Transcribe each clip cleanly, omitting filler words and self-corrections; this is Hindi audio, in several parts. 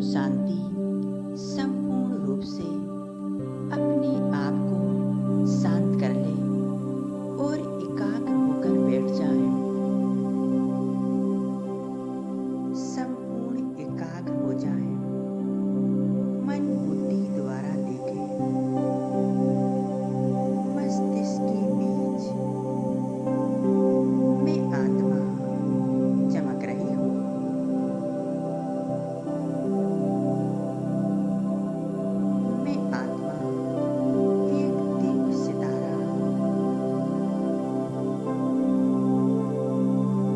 शांति संपूर्ण रूप से अपने आप को शांत कर ले और एकाग्र होकर बैठ जाए। संपूर्ण एकाग्र हो जाए। मन बुद्धि द्वारा देखे मस्तिष्क के बीच में आत्मा चमक रही हो। मैं आत्मा एक दिव्य सितारा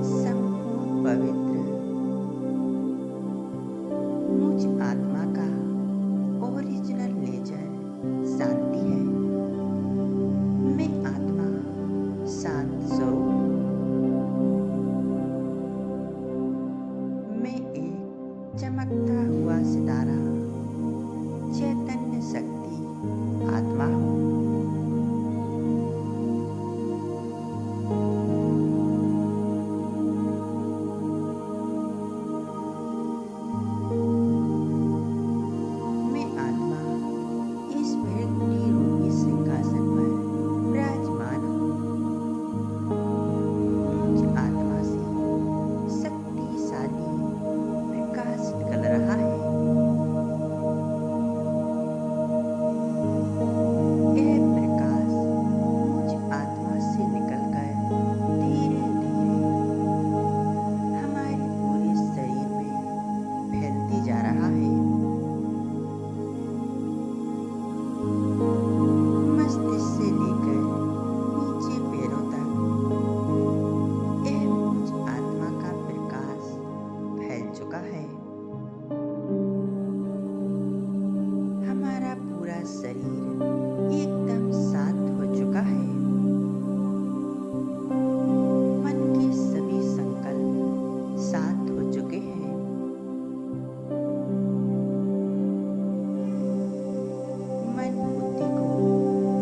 संपूर्ण पवित्र मुझ आत्मा का ओरिजिनल नेचर शांति है। मैं आत्मा शांत स्वरूप हूँ। मैं एक चमकता हुआ सितारा चैतन्य शक्ति आत्मा हूँ। मैं आत्मा इस भक्ति रूपी सिंहासन पर विराजमान हूँ। मुझ आत्मा से शक्तिशाली प्रकाश निकल रहा है। यह प्रकाश मुझ आत्मा से निकलकर धीरे धीरे हमारे पूरे शरीर में फैलती जा रहा है। मस्तिष्क से लेकर नीचे पैरों तक यह मुझ आत्मा का प्रकाश फैल चुका है। हमारा पूरा शरीर एकदम शांत हो चुका है। मन के सभी संकल्प शांत हो चुके हैं। मन बुद्धि को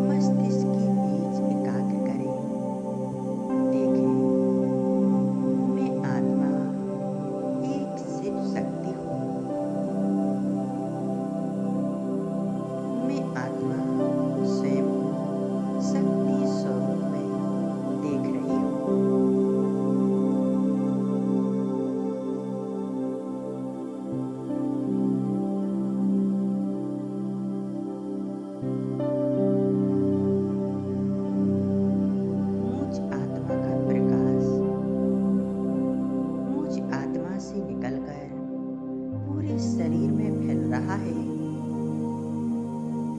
मस्तिष्क के बीच एकाग्र करें। देखें, मैं आत्मा एक शिव शक्ति हूँ। मैं आत्मा स्वयं को शक्ति स्वरूप में देख रही हूँ। मुझ आत्मा का प्रकाश मुझ आत्मा से निकलकर पूरे शरीर में फैल रहा है।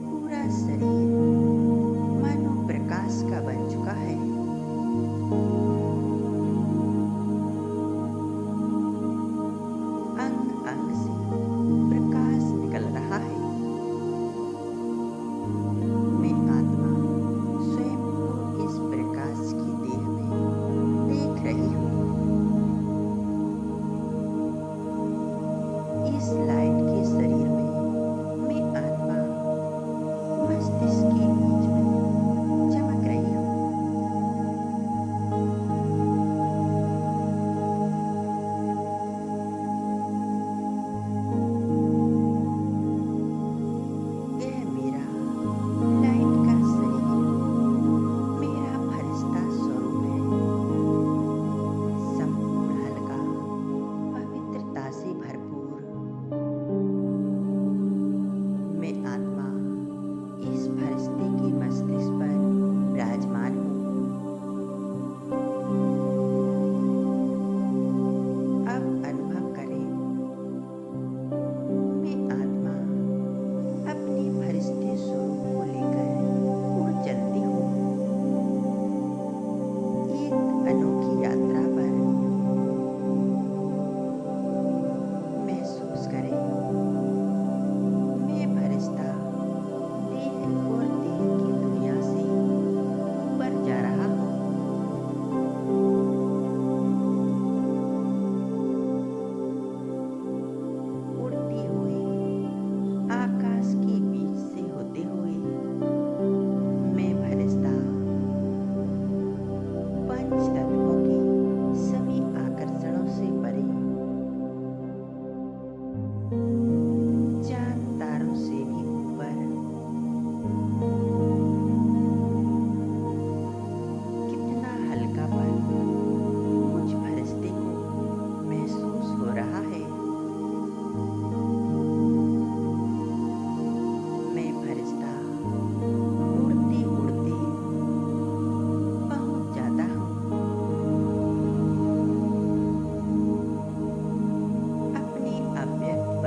पूरा शरीर मानो प्रकाश का बन चुका है। अंग अंग से प्रकाश निकल रहा है। मैं आत्मा स्वयं को इस प्रकाश की देह में देख रही हूँ। इस लाइट के शरीर में मैं आत्मा मस्तिष्क के बीच में चमक रही हूँ। यह मेरा लाइट का शरीर मेरा फरिश्ता स्वरूप है। संपूर्ण हल्का पवित्रता से भरपूर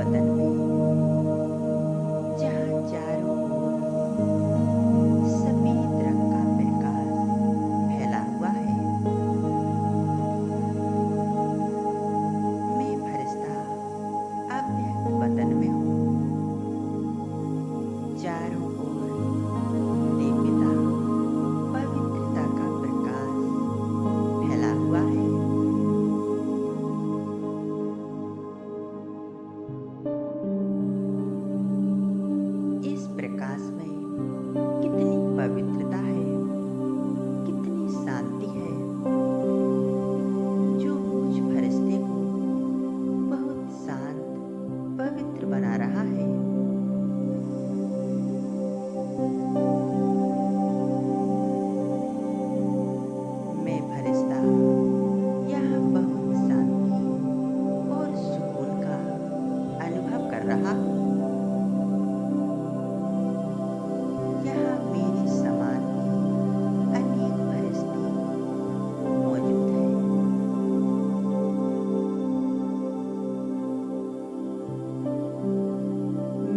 वतन में, जहाँ चारों ओर सफेद रंग का प्रकाश फैला हुआ है, मैं फरिश्ता अव्यक्त वतन में हूँ। चारों ओर दिव्यता, पवित्रता का प्रकाश फैला हुआ है। इस प्रकाश में कितनी पवित्रता है, कितनी शांति है, जो मुझ फरिश्ते को बहुत शांत, पवित्र बना रहा है। मैं फरिश्ता यहाँ बहुत शांति और सुकून का अनुभव कर रहा हूँ। यहाँ मेरे समान अनेक फरिश्ते मौजूद हैं।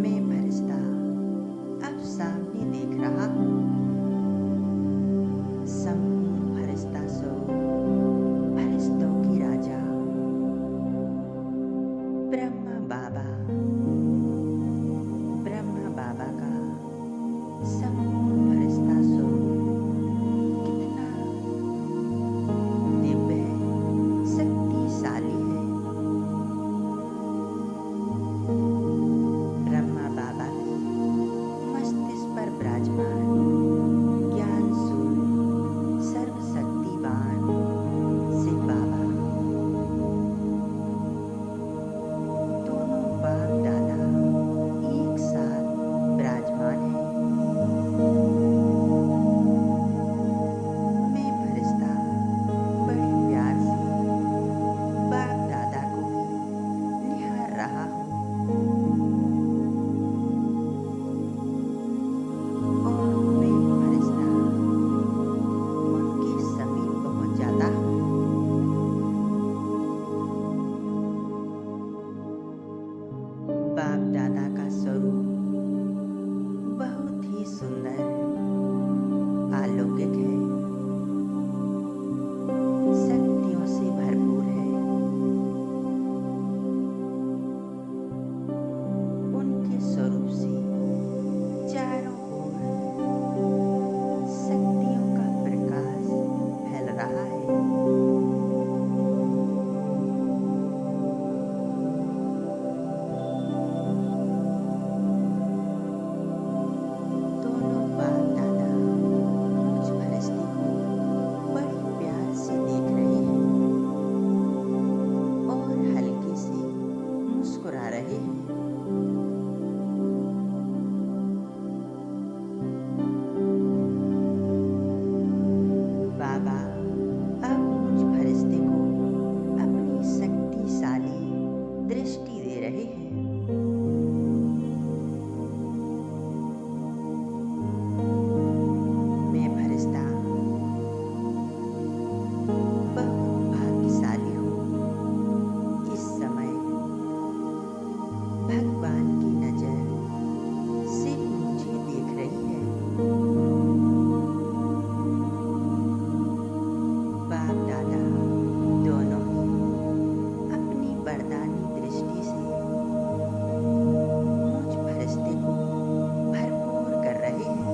मैं फरिश्ता अब सामने देख रहा हूँ। संपूर्ण फरिश्ता स्वरूप, फरिश्तों की राजा ब्रह्मा बाबा, ब्रह्मा बाबा का संपूर्ण फरिश्ता स्वरूप कितना दिव्य, शक्तिशाली है। ब्रह्मा बाबा के मस्तिष्क पर विराजमान ज्ञान सूर्य, सर्वशक्तिवान शिव बाबा, दोनों बाप दादा एक साथ विराजमान हैं। मैं फरिश्ता बड़े प्यार से बाप दादा को भी निहार रहा हूँ और मैं फरिश्ता उनके समीप पहुँच जाता हूँ। बाप दादा का स्वरूप बहुत ही सुंदर, अलौकिक है, शक्तियों से भरपूर है। उनके स्वरूप से चारों ओर शक्तियों का प्रकाश फैल रहा है। दोनों बाप दादा मुझ फरिश्ते को बड़े प्यार से देख रहे हैं और हल्के से मुस्कुरा रहे हैं। बाबा अब मुझ फरिश्ते को अपनी शक्तिशाली दृष्टि दे रहे हैं। मैं फरिश्ता बहुत भाग्यशाली हूँ। इस समय भगवान की नजर सिर्फ मुझे देख रही है। बाप दादा दोनों ही अपनी वरदानी दृष्टि से मुझ फरिश्ते को भरपूर कर रहे हैं।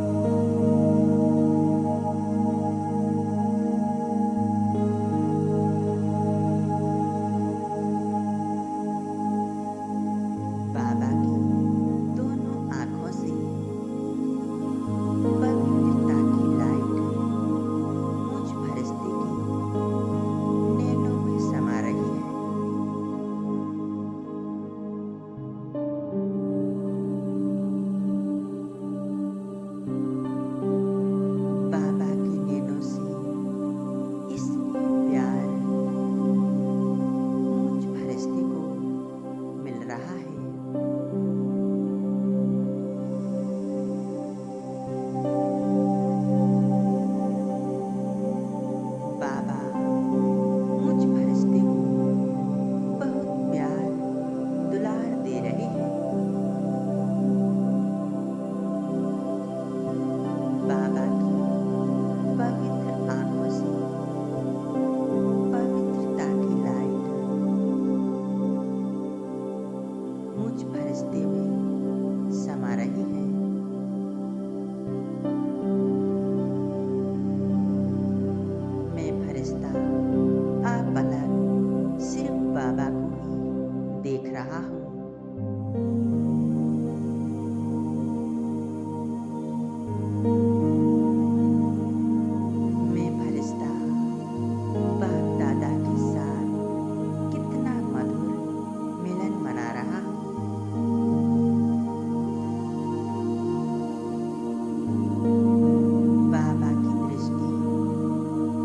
बाबा की मुझ फरिश्ते में समा रही है। मैं फरिश्ता आप अलग सिर्फ बाबा को ही देख रहा हूँ। मैं फरिश्ता बाप दादा के साथ कितना मधुर मिलन मना रहा हूँ। बाबा की दृष्टि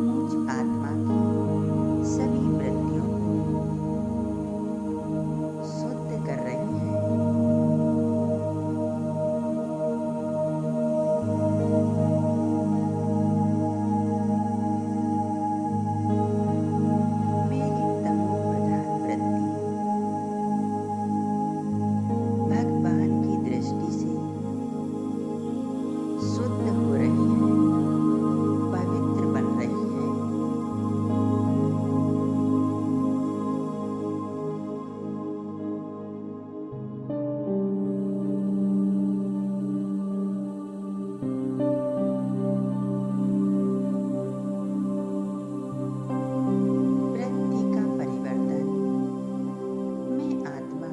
मुझ आत्मा की सभी वृत्तियों को शुद्ध कर रही है। मेरी तमो प्रधान वृत्ति भगवान की दृष्टि से शुद्ध हो रही है, पवित्र बन रही है। वृत्ति का परिवर्तन। मैं आत्मा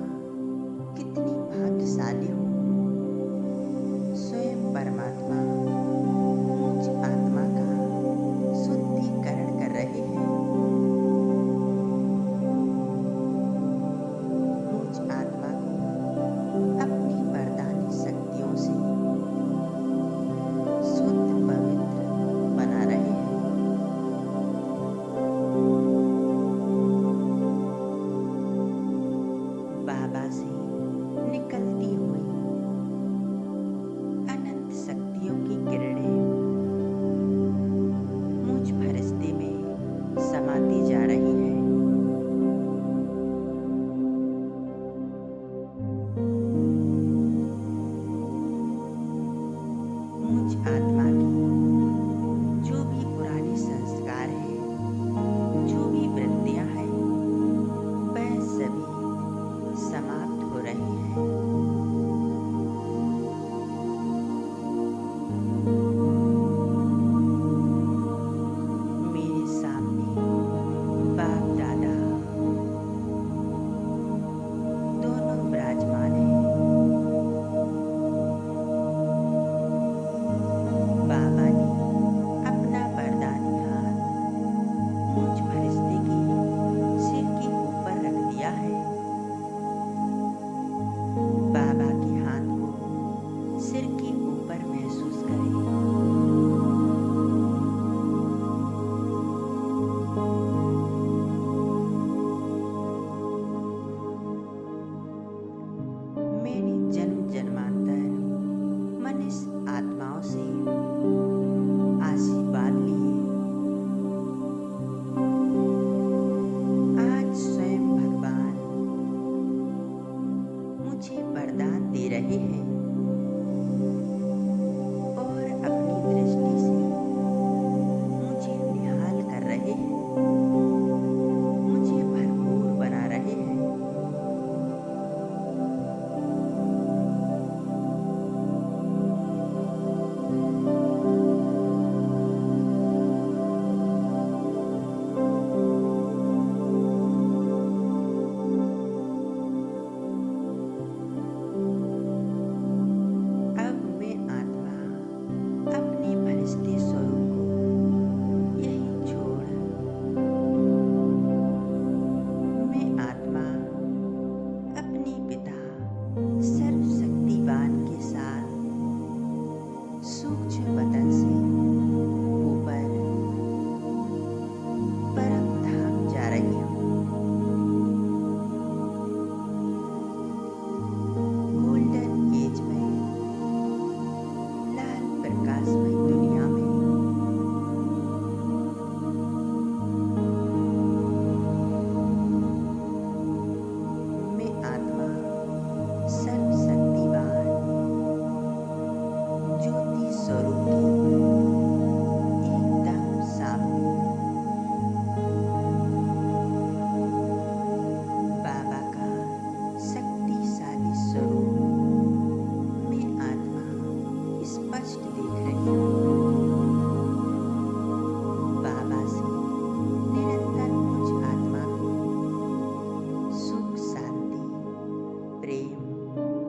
कितनी भाग्यशाली हूँ। स्वयं परमात्मा मुझ आत्मा का शुद्धिकरण कर रही है। मुझ आत्मा को अपनी वरदानी शक्तियों से शुद्ध पवित्र बना रहे हैं। बाबा से निकलती हुई अनंत शक्तियों की किरणें मुझ फरिश्ते में समाती जा रही है। मुझ आत्मा की जो भी पुराने संस्कार हैं, जो भी वृत्तियां हैं, वह सभी समाप्त हो रही हैं। मेरे सामने बाप दादा दोनों विराजमान हैं। बाबा ने अपना वरदानी हाथ मुझ फरिश्ते के सिर के ऊपर रख दिया है। बाबा के हाथ को सिर के ऊपर महसूस करें। मैंने जन्म जन्मांतर मनुष्य आत्माओं से आशीर्वाद लिए। आज स्वयं भगवान मुझे वरदान दे रहे हैं और अपनी दृष्टि से मुझे निहाल कर रहे हैं, मुझे भरपूर बना रहे हैं।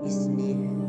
स्नेह